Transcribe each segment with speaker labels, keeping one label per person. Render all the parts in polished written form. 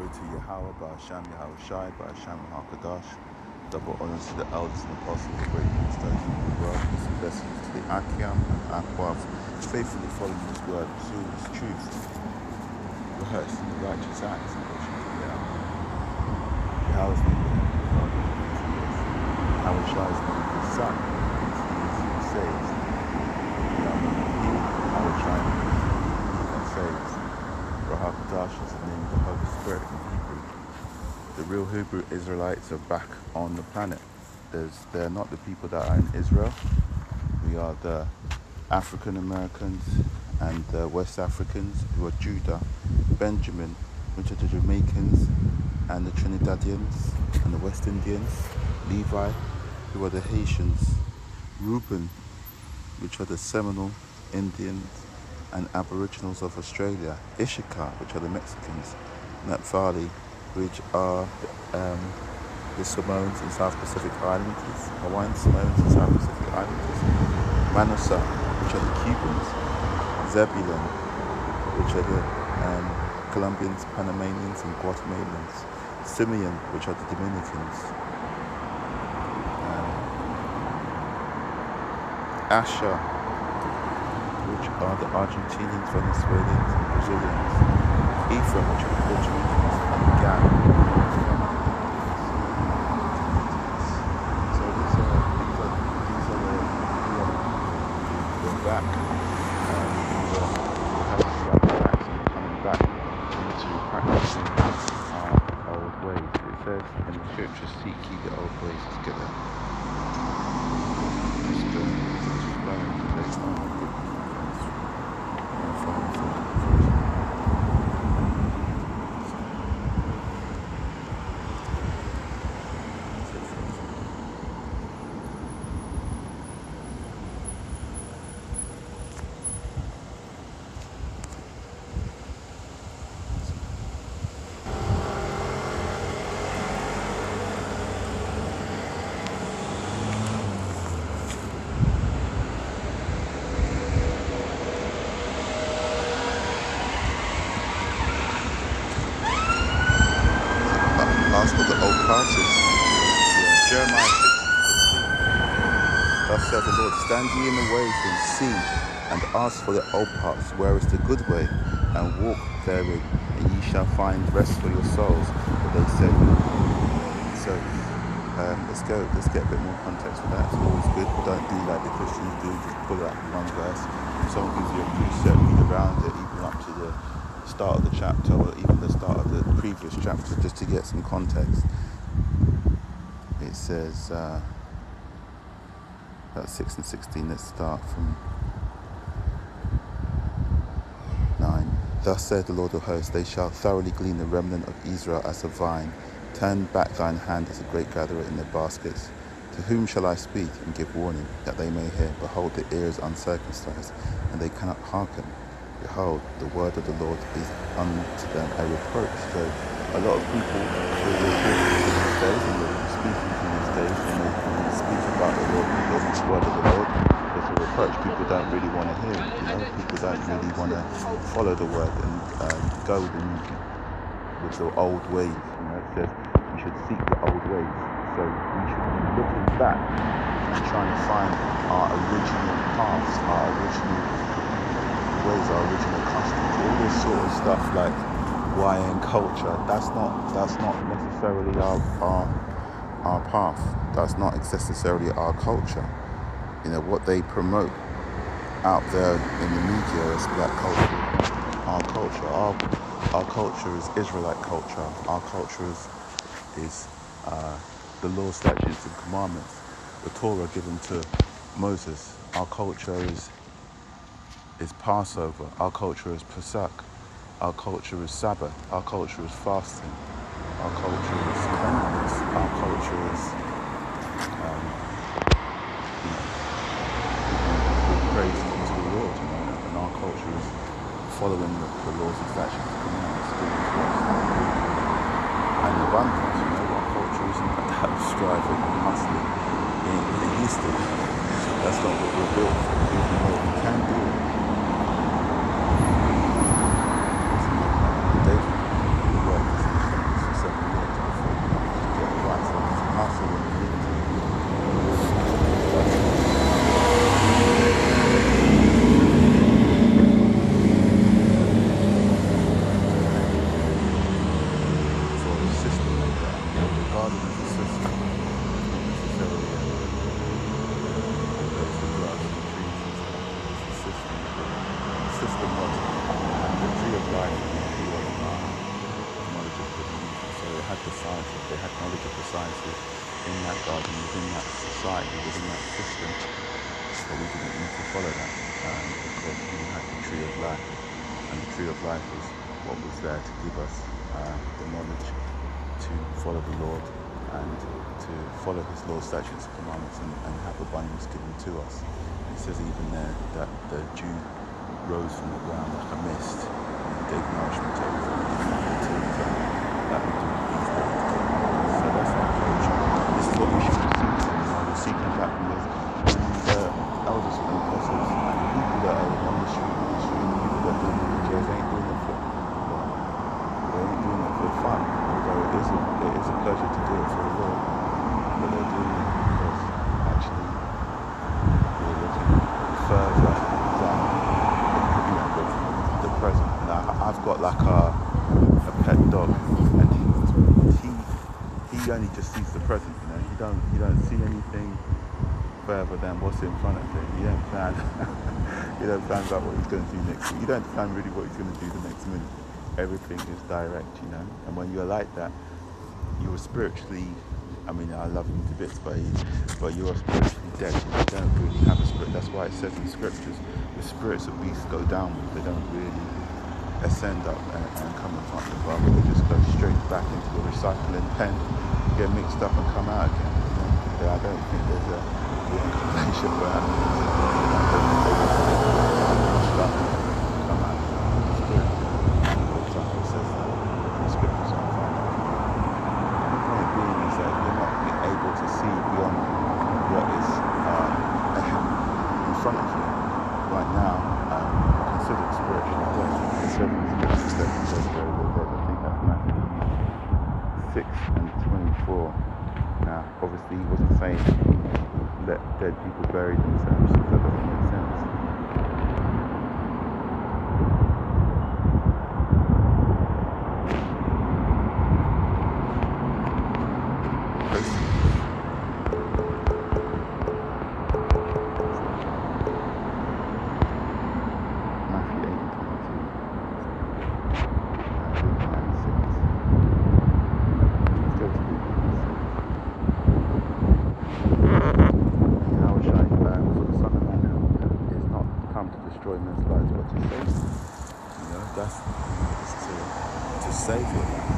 Speaker 1: glory to Yahweh, Ba'asham Yahweh Shai, Ba'asham HaKadosh. Double honors to the elders and apostles, the great ministers of the world. Peace and blessings to the Akiam and Akwav, faithfully following His word, pursuing His truth, rehearsing the righteous acts, and pushing to the out. Yahweh's name is Yahweh Shai's name is His Son, He saves. Yahweh Shai that saves. HaKadosh is the name of the Holy Spirit in Hebrew. The real Hebrew Israelites are back on the planet. They're not the people that are in Israel. We are the African Americans and the West Africans who are Judah, Benjamin, which are the Jamaicans and the Trinidadians and the West Indians, Levi, who are the Haitians, Reuben, which are the Seminole Indians and Aboriginals of Australia, Issachar, which are the Mexicans, Naphtali, which are the Samoans and South Pacific Islanders, Hawaiian Samoans and South Pacific Islanders, Manasseh, which are the Cubans, Zebulun, which are the Colombians, Panamanians and Guatemalans, Simeon, which are the Dominicans, Asher, which are the Argentinians, Venezuelans and Brazilians, Ephraim, which are the Puerto Ricans, and Gad. So these are we're back, we're coming back into practicing our old ways. It says in the scripture, seek ye the old ways together. Ask what the old path is. Jeremiah 6:16. Thus saith the Lord, stand ye in the ways and see, and ask for the old paths, where is the good way, and walk therein, and ye shall find rest for your souls. But they said, so let's get a bit more context for that. It's always good, but don't do like the Christians do, just pull out one verse. If someone gives you a precept, read around it, even up to the start of the chapter or even the start of the previous chapter, just to get some context. It says that's 6 and 16. Let's start from 9. Thus saith the Lord of hosts, they shall thoroughly glean the remnant of Israel as a vine. Turn back thine hand as a great gatherer in their baskets. To whom shall I speak and give warning, that they may hear? Behold, the ear is uncircumcised, and they cannot hearken. Behold, the word of the Lord is unto them a reproach. So a lot of people will reproach in these days, and will be speaking in these days, and they speak about the word of the Lord. It's a reproach. People don't really want to hear it. People don't really want to follow the word and go with the old ways. It says we should seek the old ways. So we should be looking back and trying to find our original paths, our original ways, our original customs, all this sort of stuff like YN culture. That's not necessarily our path. That's not necessarily our culture. What they promote out there in the media is black culture. Our culture is Israelite culture. Our culture is the law, statutes, and commandments, the Torah given to Moses. Our culture is Passover. Our culture is Pesach. Our culture is Sabbath. Our culture is fasting. Our culture is cleanliness. Our culture is praise to the Lord, and our culture is following the laws and statutes and commandments given to us. And abundance, our culture isn't about striving and hustling in history. That's not what we're built for. Even though we can do it. David, the work is the sciences. They had knowledge of the sciences in that garden, within that society, within that system. But we didn't need to follow that because we had the tree of life. And the tree of life is what was there to give us the knowledge to follow the Lord and to follow his laws, statutes, and commandments, and have abundance given to us. And it says even there that the dew rose from the ground like a mist and gave nourishment to everything until that we do these days. So that's our approach. This is what we should be seeking. We're seeking that with the elders and apostles and the people that are on the street, the people that are doing the videos ain't doing it for they ain't doing it for fun, although it is a pleasure to do it for the Lord, but they're doing it because actually we're looking further than the present. And I've got like a pet dog, and he only just sees the present. You don't see anything further than what's in front of him. You don't plan you don't plan about what he's going to do next week. You don't plan really what he's going to do the next minute. Everything is direct, and when you're like that, you are spiritually, I love him to bits, but you are spiritually dead. You don't really have a spirit. That's why it says in scriptures, the spirits of beasts go downwards. They don't really ascend up and come in front of the Father. They just go straight back into the recycling pen, get mixed up and come out again. I don't think there's a reincarnation for animals. Come out. Spirit. It says that in the scriptures. The point being is that you're not able to see beyond what is in front of you right now. Considered spiritually dead. It says in the scriptures that they're dead. I think that's Matthew 6 and 24. Now, obviously, he wasn't saying let dead people bury themselves. That doesn't make sense. Destroy men's lives, but to save them. That's to save your life,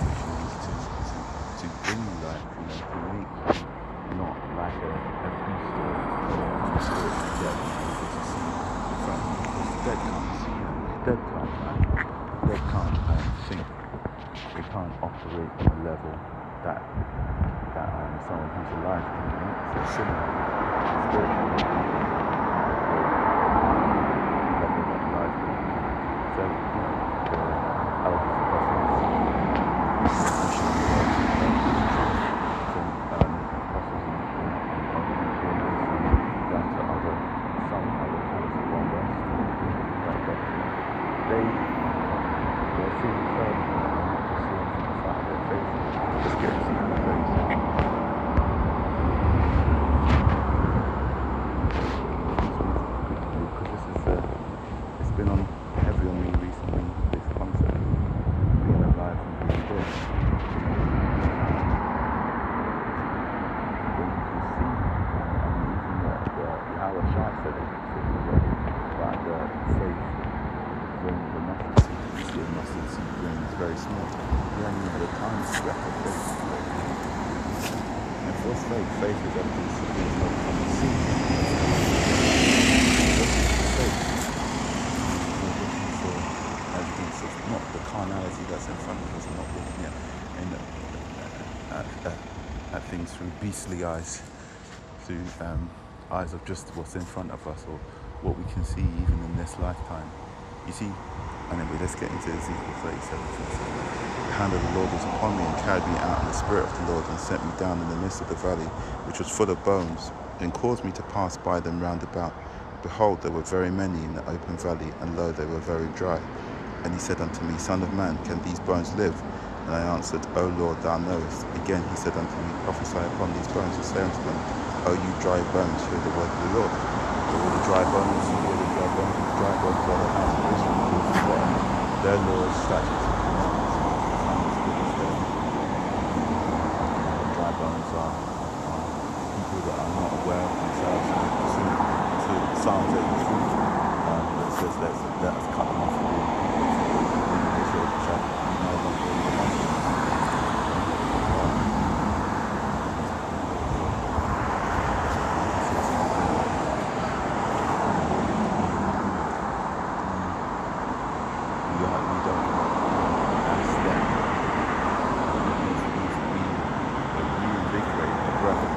Speaker 1: to bring you life, to make you not like a beast or a spirit of death, to see in front of you. Because the dead can't see, dead can't plan, dead can't think, they can't operate on a level that someone who's alive can. So similar, spiritually. So, the elders and apostles, from apostles and down to some other kinds of converts, but they were seeing further than seeing from the side of their faces, just getting to see their face. Because it's been on heavy on me recently, this concept of being alive and being dead. When you can see, even Yahweh Shai said it, about the faith, when the mustard seed grain is very small. You only have a tiny speck of faith. And what's faith? Faith is everything being not from the seed. What's faith? It's not the carnality that's in front of us, not looking at things through beastly eyes, through eyes of just what's in front of us or what we can see even in this lifetime. You see, anyway, let's get into Ezekiel 37. The hand of the Lord was upon me and carried me out in the spirit of the Lord and set me down in the midst of the valley, which was full of bones, and caused me to pass by them round about. Behold, there were very many in the open valley, and lo, they were very dry. And he said unto me, Son of man, can these bones live? And I answered, O Lord, thou knowest. Again he said unto me, Prophesy upon these bones, and say unto them, O you dry bones, hear the word of the Lord. So all the dry bones, are the house of Israel, their laws, statutes, and commandments,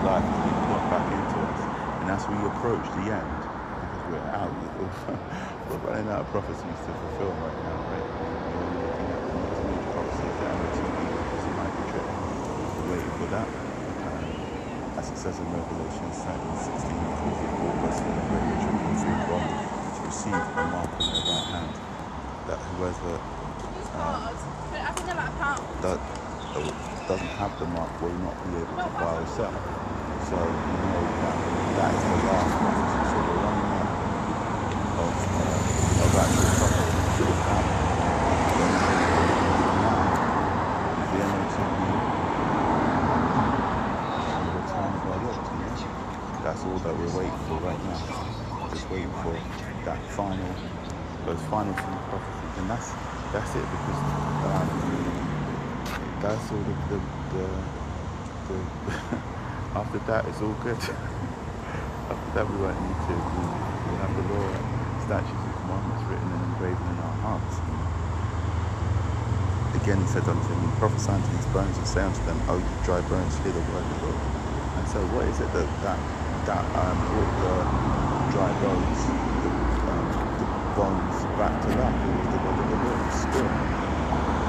Speaker 1: life has been poured back into us. And as we approach the end, because we're running out of prophecies to fulfill right now, right? We're looking at the next major prophecies, the MOTB prophecy might be true. We're waiting for that. As it says in Revelation 7:16, all blessed and great rich and free God to receive a mark on their right hand. That whoever doesn't have the mark will not be able to buy or sell. So you know that is the last prophecy. So we're running out of actual prophecy to come. Now is the MOTB and the return of our Lord. That's all that we're waiting for right now. Just waiting for that those final few prophecies, and that's it, because that's all the after that it's all good. After that we won't need to. We'll have the law, statutes and commandments written and engraven in our hearts. Again he said unto me, prophesy unto these bones and say unto them, O you dry bones, hear the word of the Lord. And so what is it that brought the dry bones, the bones back to life? It was the word of the Lord, the Spirit.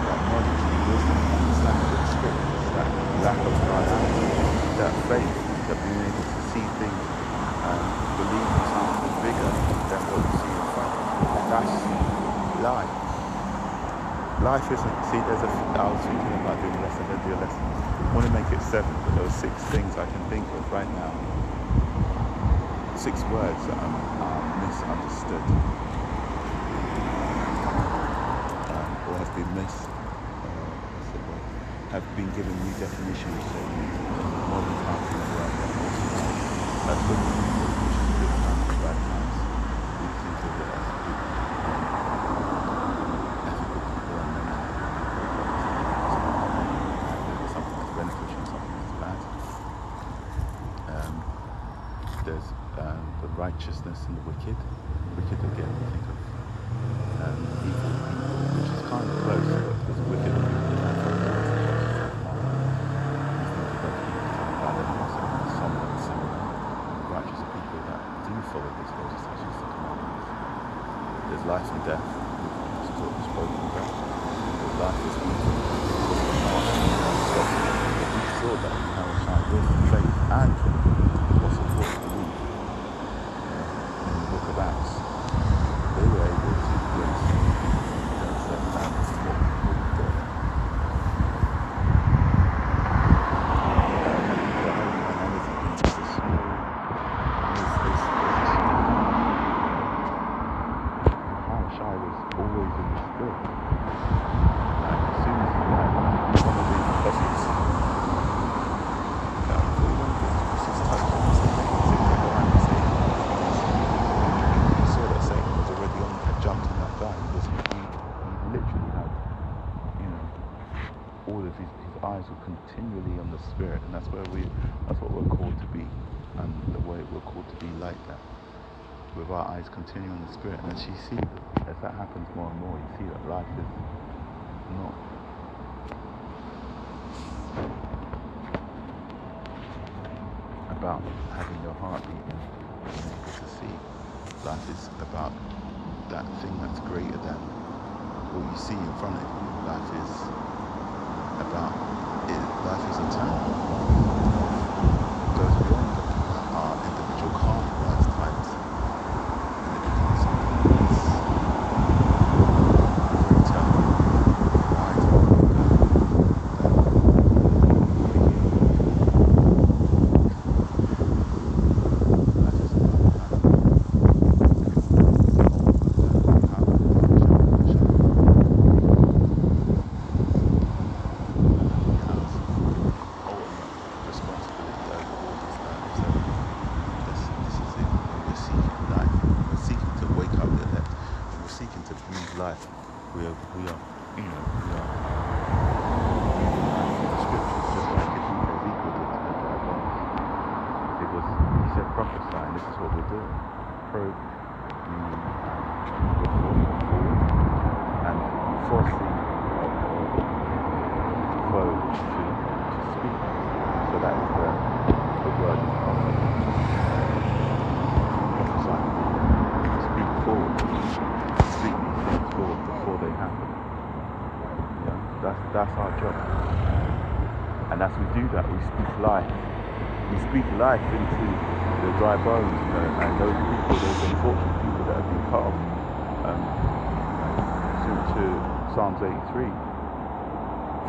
Speaker 1: That knowledge and wisdom and understanding of the Spirit, that lack of carnality, that faith, that being able to see things and believe in something bigger than what you see in front of you. That's life. Life isn't, I was thinking about doing a lesson, I want to make it 7, but there were 6 things I can think of right now. 6 words that are misunderstood, or have been given new definitions. So modern times in the world, that's good definitions, good times, bad times. We think of it as good, ethical people, and then something that's beneficial and something that's bad. There's the righteousness and the wicked. Wicked again, we think of evil people, which is kind of close, but there's wicked people that have somewhat similar. Righteous people that do follow His laws, statutes and commandments. There's life and death, we've spoken about. There's life is evil. We saw that in our child with faith and what's important to believe. In the book of Acts, they were able to place that is what we do. How was always in the spirit. Like, as soon as one of these apostles all of his eyes were continually on the Spirit, and that's what we're called to be, and the way we're called to be like that, with our eyes continuing on the Spirit. And as you see, as that happens more and more, you see that life is not about having your heart beating and able to see. Life is about that thing that's greater than what you see in front of you. Life is about it. Life is eternal. It goes beyond our individual carnal lifetimes, and it becomes something that's very eternal, wider life. We are, the scriptures, just like Ezekiel did to the dry bones. He said prophesy, and this is what we're doing. Probe, meaning go forward, and foresee or quote to speak. So that is the word is often prophesied. Speak forward. Speak these things forward before they happen. You know, that's our job. And as we do that, we speak life. We speak life into the dry bones, you know, and those people, those unfortunate people that have been cut off. To Psalms 83,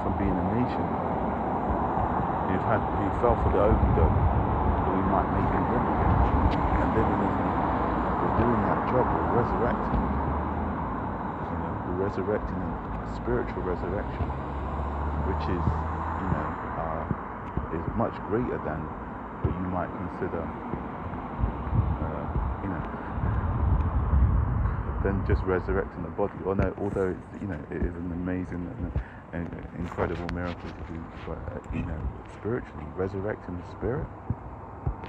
Speaker 1: from being a nation, he fell for the open door that we might make him live again. And living in him, we're doing that job, we're resurrecting. You know, we're resurrecting in spiritual resurrection, which is, you know, is much greater than what you might consider, you know, than just resurrecting the body. Although it's, you know, it is an amazing and incredible miracle to do, but you know, spiritually resurrecting the spirit.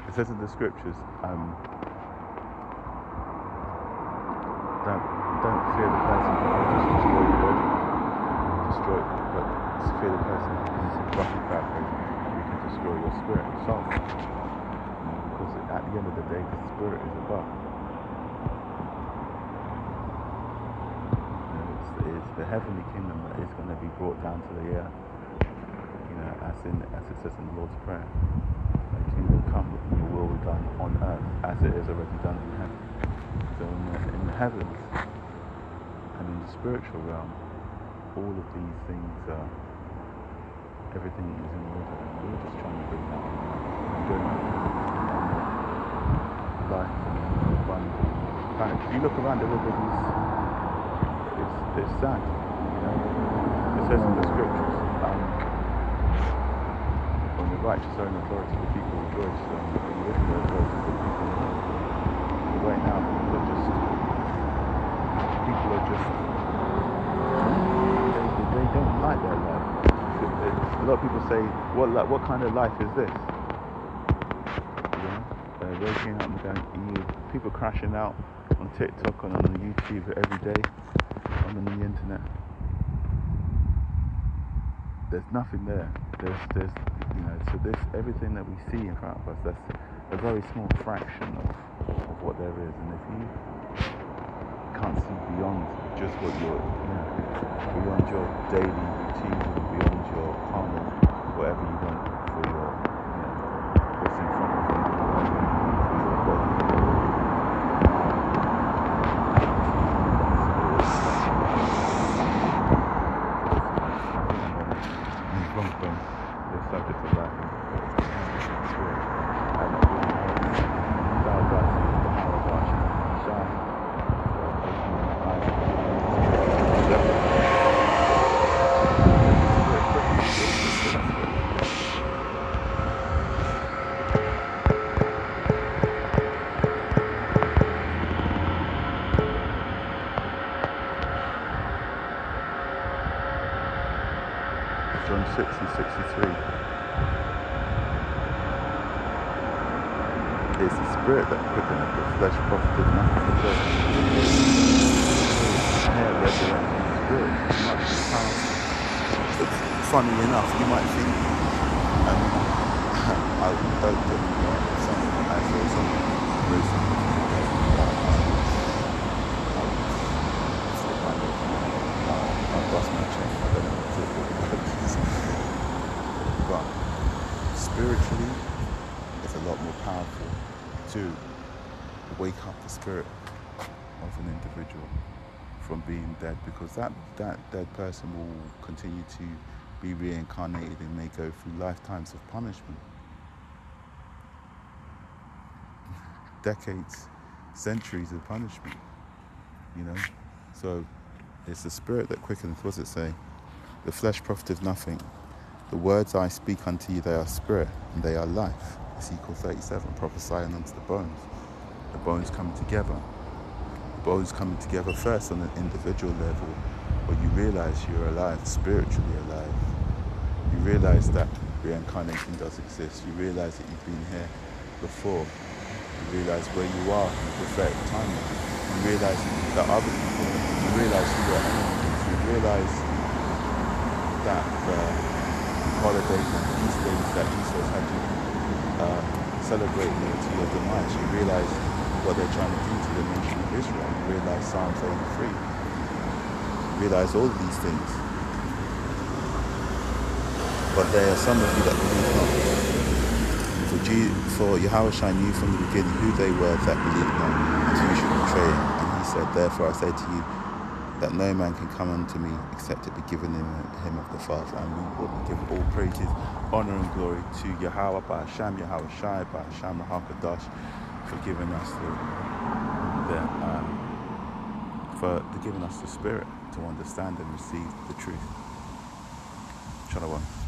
Speaker 1: It says in the scriptures, don't fear the person who will just destroy your body, but fear the person who is roughly paraphrasing, who can destroy your spirit and soul. You know, because at the end of the day, the spirit is above. The heavenly kingdom that is going to be brought down to the earth, you know, as it says in the Lord's Prayer. Thy kingdom come, and your will be done on earth as it is already done in heaven. So in the heavens and in the spiritual realm, all of these things, everything is in order, and we're just trying to bring that on and bring life and abundance. If you look around, everybody's it's sad, you know. It says in the scriptures, when the righteous are in authority, the people rejoice, and when the wicked are in authority, the people mourn. But right now, people are just, they don't like their life. A lot of people say, what kind of life is this? You know, they're waking up and going, people crashing out on TikTok and on YouTube every day. On the internet, there's nothing there. There's you know, so this everything that we see in front of us, that's a very small fraction of what there is. And if you can't see beyond just what you're, you know, beyond your daily routine, beyond your carnal, whatever you want for your, you know, what's in front of you, for your body. The subject of life John 6 and 63. It's the spirit that quickeneth, the flesh profiteth nothing. Resurrecting the spirit is much more powerful. Funny enough, you might think, I hope that I saw something recently. I lost my chain. I don't know what it is. But spiritually, it's a lot more powerful to wake up the spirit of an individual from being dead, because that dead person will continue to be reincarnated and may go through lifetimes of punishment. Decades, centuries of punishment, you know. So it's the spirit that quickeneth. What does it say? The flesh profiteth nothing. The words I speak unto you, they are spirit and they are life. Ezekiel 37, prophesying unto the bones coming together. Bones coming together first on an individual level, where you realize you're alive, spiritually alive. You realize that reincarnation does exist. You realize that you've been here before. You realize where you are in the prophetic timeline. You realize that other people, you realize who your enemies. You realize that the holidays and feast days that Esau's had you celebrate to your demise. You realize what they're trying to do to the nation of Israel. You realize Psalms 83. You realize all of these things. But there are some of you that believe not. For Yahushua knew from the beginning who they were that believed not, and who should betray him. And he said, therefore I say to you, that no man can come unto me except it be given him of the Father. And we will give all praises, honor and glory to Yahweh, Ba'asham, Yahweh Shai, Ba'asham, Rahakadosh, for giving us the spirit to understand and receive the truth. Shalom.